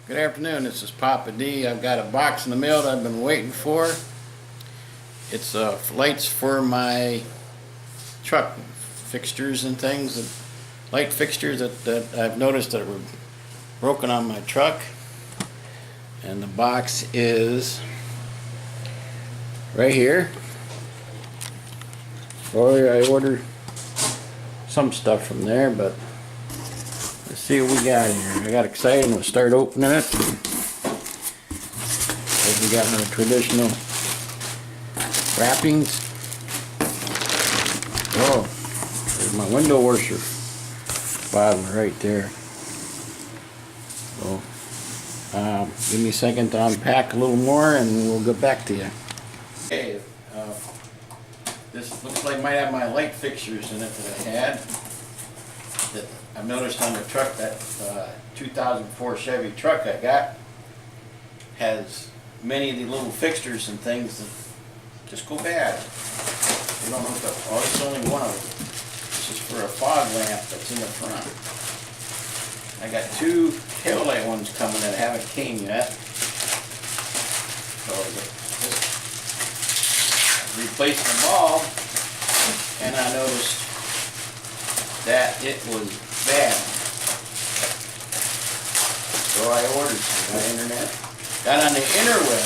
Good afternoon, this is Papa D. I've got a box in the mail that I've been waiting for. It's lights for my truck, fixtures and things, light fixtures that I've noticed that were broken on my truck. And the box is right here. I ordered some stuff from there, but let's see what we got here. I got excited and we'll start opening it. We got my traditional wrappings. Oh, there's my window washer bottle right there. So, give me a second to unpack a little more and we'll get back to you. Okay, this looks like it might have my light fixtures in it that I had. That I've noticed on the truck, that 2004 Chevy truck I got has many of the little fixtures and things that just go bad. You don't hook up. Oh, it's only one of them. This is for a fog lamp that's in the front. I got two taillight ones coming that haven't came yet. So just replacing the bulb, and I noticed that it was bad. So I ordered some on the internet. Got on the interweb,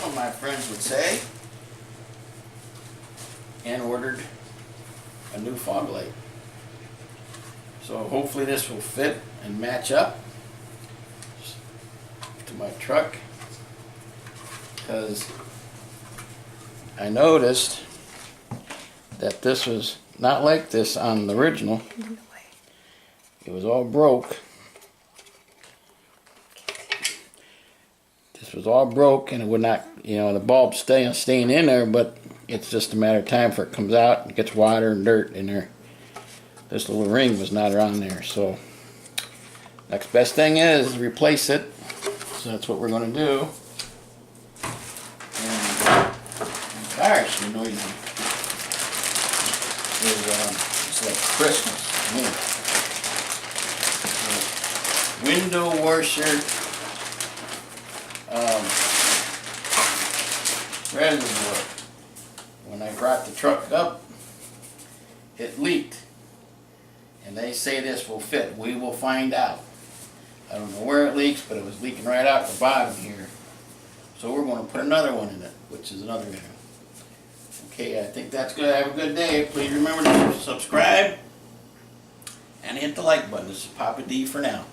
some of my friends would say, and ordered a new fog light. So hopefully this will fit and match up to my truck, because I noticed that this was not like this on the original. It was all broke. This was all broke and it would not, the bulb's staying in there, but it's just a matter of time before it comes out and gets water and dirt in there. This little ring was not around there, so next best thing is replace it. So that's what we're going to do. And gosh, the noisy. It's like Christmas to me. Window washer reservoir. When I brought the truck up, it leaked. And they say this will fit. We will find out. I don't know where it leaks, but it was leaking right out the bottom here. So we're going to put another one in it, which is another guy. Okay, I think that's good. Have a good day. Please remember to subscribe and hit the like button. This is Papa D for now.